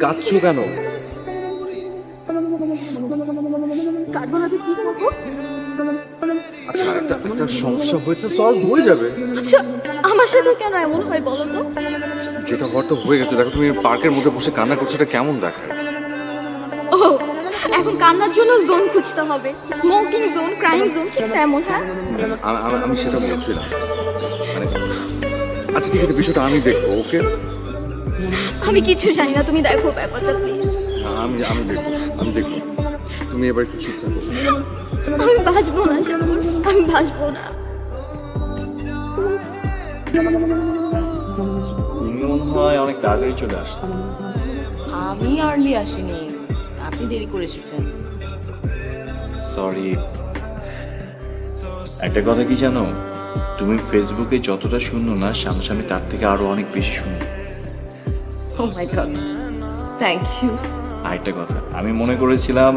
কাঁদছো কেন? কাঁদবো না তো কি করবো? আচ্ছা, একটা সমস্যা হয়েছে, সলভ হয়ে যাবে। আচ্ছা, আমার সাথে কেন এমন হয় বলো তো? যেটা হওয়ার তো হয়ে গেছে। দেখো, তুমি পার্কের মধ্যে বসে কান্না করছো, এটা কেমন দেখায়? ও, এখন কান্নার জন্য জোন খুঁজতে হবে। স্মোকিং জোন, ক্রাইম জোন, ঠিক তেমন। হ্যাঁ, আমি সেটা বলছিলাম। মানে আচ্ছা ঠিক আছে, বিষয়টা আমি দেখবো। ওকে, আমি কিছু জানি না, তুমি দেখো ব্যাপারটা প্লিজ। আমি দেখবো। তুমি এবার একটু চুপ থাকো। আমি বাঁচবো না শাকুর, আমি বাঁচবো না। তুমি মনে হয় অনেক তাড়াতাড়ি চলে আসলে। আমি আর্লি আসিনি, আপনি দেরি করে এসেছেন। সরি। একটা কথা কি জানো, তুমি ফেসবুকে যতটা সুন্দর না, সামনাসামনি তার থেকে আরো অনেক বেশি সুন্দর। ও মাই গড, থ্যাংক ইউ। আর একটা কথা, আমি মনে করেছিলাম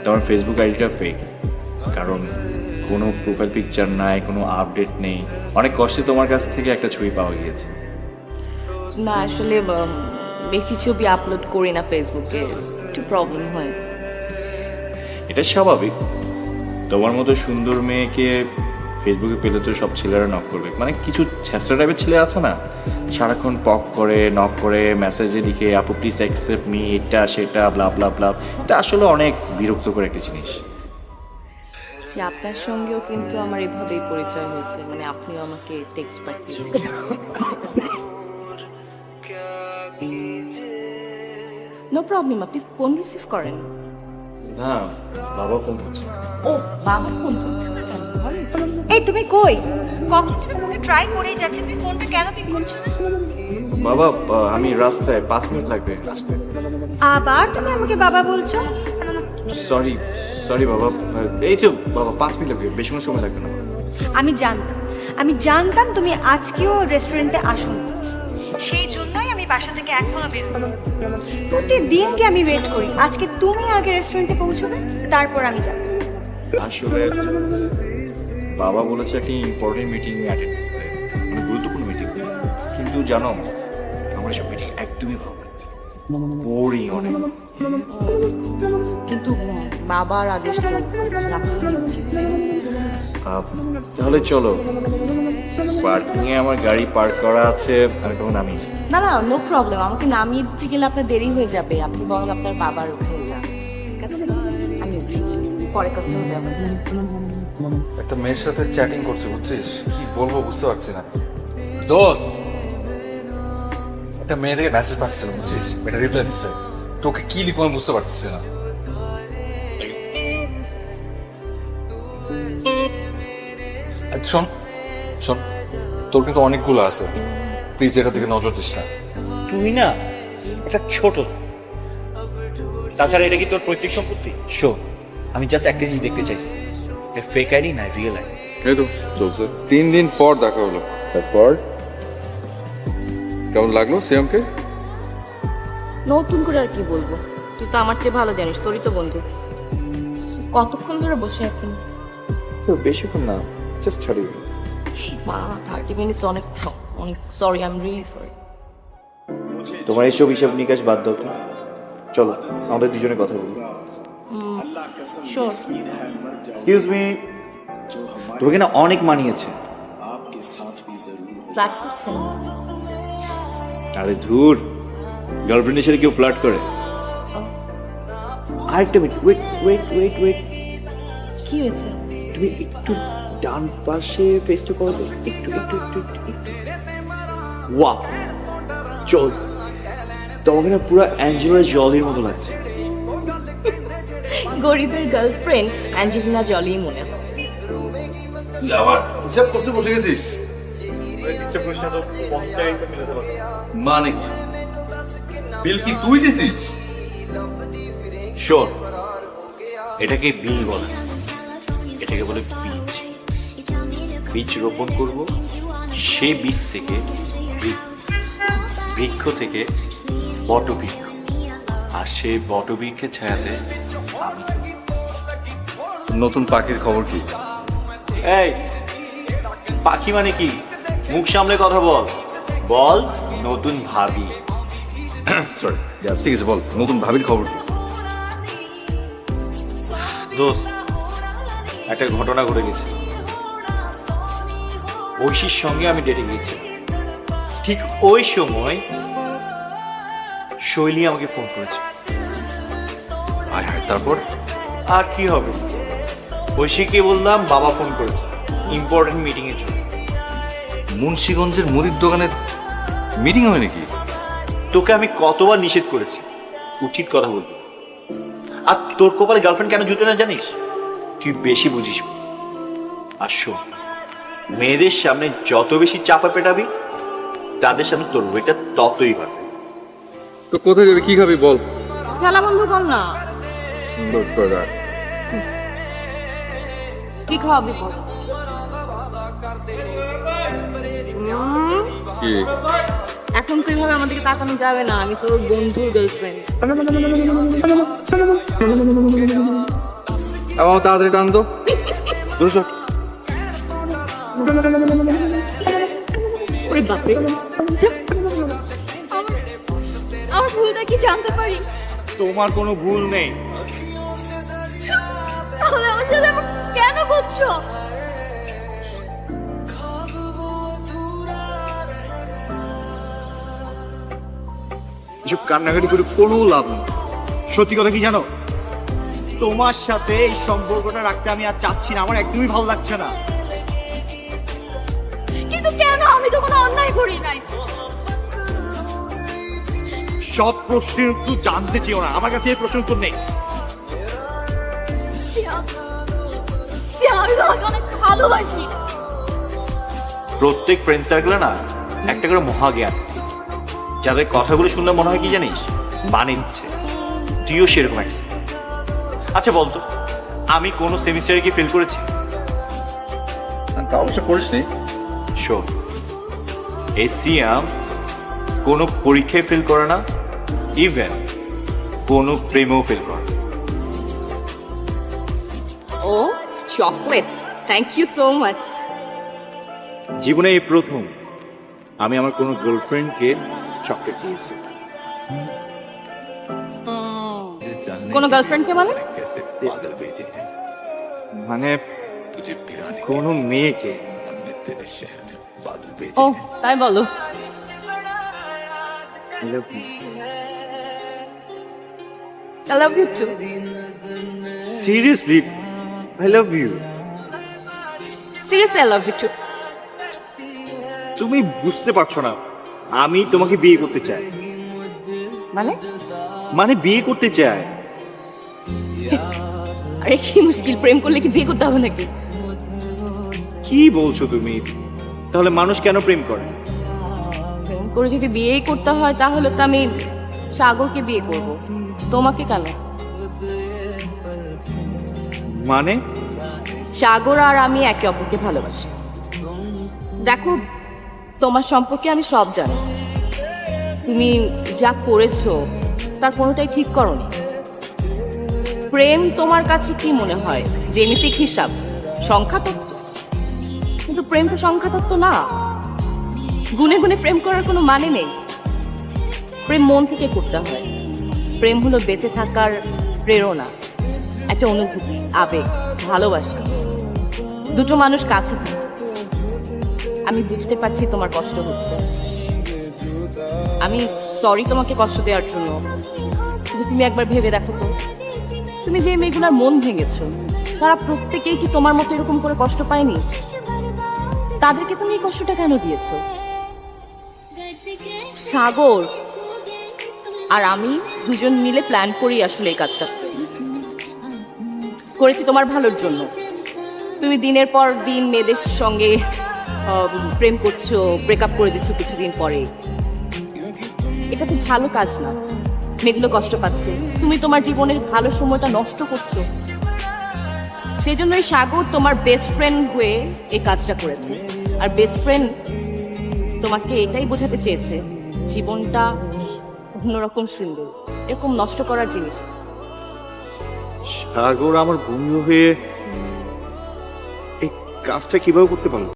তোমার ফেসবুক আইডিটা ফেক, কারণ কোনো প্রোফাইল পিকচার নাই, কোনো আপডেট নেই। অনেক কষ্টে তোমার কাছ থেকে একটা ছবি পাওয়া গিয়েছে। না আসলে বেশি ছবি আপলোড করি না ফেসবুকে, একটু প্রবলেম হয়। এটা স্বাভাবিক। তোমার মতো সুন্দর মেয়েকে ফেসবুকে পেলে তো সব ছেলেরা নক করবে। মানে কিছু ছ্যাঁচড়া টাইপের ছেলে আছে না, সারাক্ষণ পক করে, নক করে, মেসেজে লিখে আপু প্লিজ অ্যাকসেপ্ট মি, এটা সেটা ব্লা ব্লা ব্লা। এটা আসলে অনেক বিরক্তকর একটা জিনিস। যে আপনার সঙ্গেও কিন্তু আমার এভাবেই পরিচয় হয়েছে, মানে আপনিও আমাকে টেক্সট পাঠিয়েছেন। নো প্রবলেম, আপনি ফোন রিসিভ করেন। না, বাবা ফোন করছে। ও, বাবার ফোন করছে না কেন? এই তুমি কই? কখন থেকে তোমাকে ট্রাই করেই যাচ্ছি, তুমি ফোনটা কেন পিক করছো না? বাবা, আমি রাস্তায়, 5 মিনিট লাগবে আসতে। আবার তুমি আমাকে বাবা বলছো? সরি সরি বাবা, এই তো বাবা 5 মিনিট লাগবে, বেশি কোনো সময় লাগবে না। আমি জানতাম তুমি আজকেও রেস্টুরেন্টে আসো না। সেই জন্যই আমি বাসা থেকে এখনো বেরোবো। প্রতিদিনকে আমি ওয়েট করি, আজকে তুমি আগে রেস্টুরেন্টে পৌঁছবে, তারপর আমি যাব। আসলে বাবা বলেছে একটা ইম্পর্টেন্ট মিটিং অ্যাটেন্ড করতে, মানে গুরুত্বপূর্ণ মিটিং। কিন্তু জানো, আমার এসব মিটিং একদমই ভালো লাগে, বোরিং অনেক। কিন্তু বাবার আদেশ তো রাখতেই উচিত। তাহলে চলো, পার্কিংয়ে আমার গাড়ি পার্ক করা আছে, আমি তখন নামি। না না, নো প্রবলেম, আমাকে নামিয়ে দিতে গেলে আপনার দেরি হয়ে যাবে, আপনি বরং আপনার বাবার ওখানে যান। ঠিক আছে, আমি উঠি, পরে কথা হবে আবার। একটা মেয়ের সাথে চ্যাটিং করছে, বুঝছিস? কি বলবো বুঝতে পারছি না। দোস্ত, একটা মেয়ে থেকে মেসেজ পাঠিয়েছিল, বুঝছিস? এটা রিপ্লাই দিচ্ছে। তোকে কি লিখবো আমি বুঝতে পারছিস না। আচ্ছা, শোন শোন, তোর কিন্তু অনেকগুলো আছে, প্লিজ এটা দিকে নজর দিস না। তুই না এটা ছোট, তাছাড়া এটা কি তোর পৈতৃক সম্পত্তি? শো, আমি জাস্ট একটা জিনিস দেখতে চাইছি, এটা ফেক আইডি না রিয়েল আইডি। এই তো চলছে, 3 দিন পর দেখা হলো। তারপর কেমন লাগলো সিয়ামকে? নতুন করে আর কি বলবো, তুই তো আমার চেয়ে ভালো জানিস, তোরই তো বন্ধু। কতক্ষণ ধরে বসে আছেন? তো বেশিক্ষণ না, জাস্ট 30 মিনিট। মা, 30 মিনিটস অনেক অনেক sorry, I am really sorry. তোমার এইসব হিসাব নিকাশ বাদ দাও তো, চলো আমাদের দুজনে কথা বলি। শিওর। এক্সকিউজ মি, তোমাকে না অনেক মানিয়েছে। ফ্ল্যাট করছেন? আরে ধুর, গার্লফ্রেন্ডের সাথে কেউ ফ্লার্ট করে? আরেকটা minute, wait wait wait wait, কি হয়েছে? তুমি একটু ডান পাশে ফেসটা করো তো, একটু একটু একটু একটু। ওয়াও, চল, তোমাকে না পুরো অ্যাঞ্জেলা জলির মতো লাগছে। গরিবের গার্লফ্রেন্ড অ্যাঞ্জেলিনা জলি মনে হয়। আবার হিসাব করতে বসে গেছিস? মানে কি? বিল কি তুই দিছিস? শোন, এটাকে বিল বলে, এটাকে বলে বীজ। বীজ রোপণ করব, সে বীজ থেকে বৃক্ষ থেকে বটবৃক্ষ, আর সেই বটবৃক্ষের ছায়াতে আমি। নতুন পাখির খবর কি? এই পাখি মানে কি? মুখ সামলে কথা বল। বল নতুন ভাবি। সরি, ঠিক আছে বল, নতুন ভাবির খবর কি? দোস্ত, একটা ঘটনা ঘটে গেছে। ঐশীর সঙ্গে আমি ডেটে গিয়েছি, ঠিক ওই সময় শৈলী আমাকে ফোন করেছে। হায় হায়, তারপর? আর কি হবে, ঐশীকে বললাম বাবা ফোন করেছে ইম্পর্টেন্ট মিটিং এর জন্য। মুন্সিগঞ্জের মুদির দোকানে মিটিং হয় নাকি? তোকে আমি কতবার নিষেধ করেছি উচিত কথা বলবি। আর তোর কপালে গার্লফ্রেন্ড কেন জুটে না জানিস? তুই বেশি বুঝিস। আর শোন, মেয়েদের সামনে যত বেশি চাপা পেটাবি তাদের সামনে তোর ওয়েটা ততই বাড়বে। তো কোথায় যাবি, কি খাবি বল? খেলা বন্ধ কর না। কি খাওয়াবি বল? কি? এখন তো এইভাবে আমাদেরকে তাকানো যাবে না, আমি তোর বন্ধুর গার্লফ্রেন্ড। আমার তাড়াতাড়ি টান তো। ওরে বাপরে, আমার ভুলটা কি জানতে পারি? তোমার কোনো ভুল নেই। তাহলে আমার সাথে এমন কেন করছো? এসব কান্নাকাটি করে কোনো লাভ নেই। সত্যি কথা কি জানো, তোমার সাথে এই সম্পর্কটা রাখতে আমি আর চাচ্ছি না, আমার একদমই ভালো লাগছে না। কিন্তু কেন? আমি তো কোনো অন্যায় করি নাই। সব প্রশ্নের উত্তর জানতে চেও না, আমার কাছে এই প্রশ্ন উত্তর নেই। সিয়াম, সিয়াম, আমি তোমাকে অনেক ভালোবাসি। প্রত্যেক ফ্রেন্ড সার্কেলে না একটা করে মহাজ্ঞান, যাদের কথাগুলো শুনলে মনে হয় কি জানিস, মানে নিচ্ছে। তুইও সেরকম একটা। আচ্ছা বলতো, আমি কোনো সেমিস্টারে কি ফেল করেছি? তা অবশ্য করিস নি। শোন, এই সিয়াম কোনো পরীক্ষায় ফেল করে না, ইভেন কোনো প্রেমেও ফেল করে না। ও chocolate, thank you so much. জীবনে এই প্রথম আমি আমার কোনো গার্লফ্রেন্ডকে চকলেট দিয়েছি। কোন গার্লফ্রেন্ডকে মানে? মানে কোনো মেয়েকে। ও তাই বলো। I love you too. Seriously, I love you. Seriously, I love you too. তুমি বুঝতে পারছো না, আমি তোমাকে বিয়ে করতে চাই। মানে? মানে বিয়ে করতে চাই। আরে কি মুশকিল, প্রেম করলে কি বিয়ে করতে হবে নাকি? কি বলছো তুমি? তাহলে মানুষ কেন প্রেম করে? প্রেম করে যদি বিয়েই করতে হয় তাহলে তো আমি সাগরকে বিয়ে করব, তোমাকে কেন? মানে? সাগর আর আমি একে অপরকে ভালোবাসি। দেখো, তোমার সম্পর্কে আমি সব জানি। তুমি যা করেছো তার কোনোটাই ঠিক করোনি। প্রেম তোমার কাছে কি মনে হয়? জ্যামিতিক হিসাব, সংখ্যাতত্ত্ব? কিন্তু প্রেম তো সংখ্যাতত্ত্ব না। গুনে গুনে প্রেম করার কোনো মানে নেই। প্রেম মন থেকে করতে হয়। প্রেম হলো বেঁচে থাকার প্রেরণা, একটা অনুভূতি, আবেগ, ভালোবাসা। দুটো মানুষ কাছে থাকে। আমি বুঝতে পারছি তোমার কষ্ট হচ্ছে। আমি সরি তোমাকে কষ্ট দেওয়ার জন্য, কিন্তু তুমি একবার ভেবে দেখো তো, তুমি যে মেয়েগুলোর মন ভেঙেছো তারা প্রত্যেকেই কি তোমার মতো এরকম করে কষ্ট পায়নি? তাদেরকে তুমি এই কষ্টটা কেন দিয়েছো? সাগর আর আমি দুজন মিলে প্ল্যান করি আসলে এই কাজটা করেছি তোমার ভালোর জন্য। তুমি দিনের পর দিন মেয়েদের সঙ্গে প্রেম করছো, ব্রেকআপ করে দিচ্ছ কিছুদিন পরে। এটা তো ভালো কাজ না। মেয়েগুলো কষ্ট পাচ্ছে, তুমি তোমার জীবনের ভালো সময়টা নষ্ট করছো। সেই জন্যই সাগর তোমার বেস্ট ফ্রেন্ড হয়ে এই কাজটা করেছে। আর বেস্ট ফ্রেন্ড তোমাকে এটাই বোঝাতে চেয়েছে, জীবনটা অন্যরকম সুন্দর, এরকম নষ্ট করার জিনিস। সাগর আমার বন্ধু হয়ে এই কাজটা কিভাবে করতে পারলো?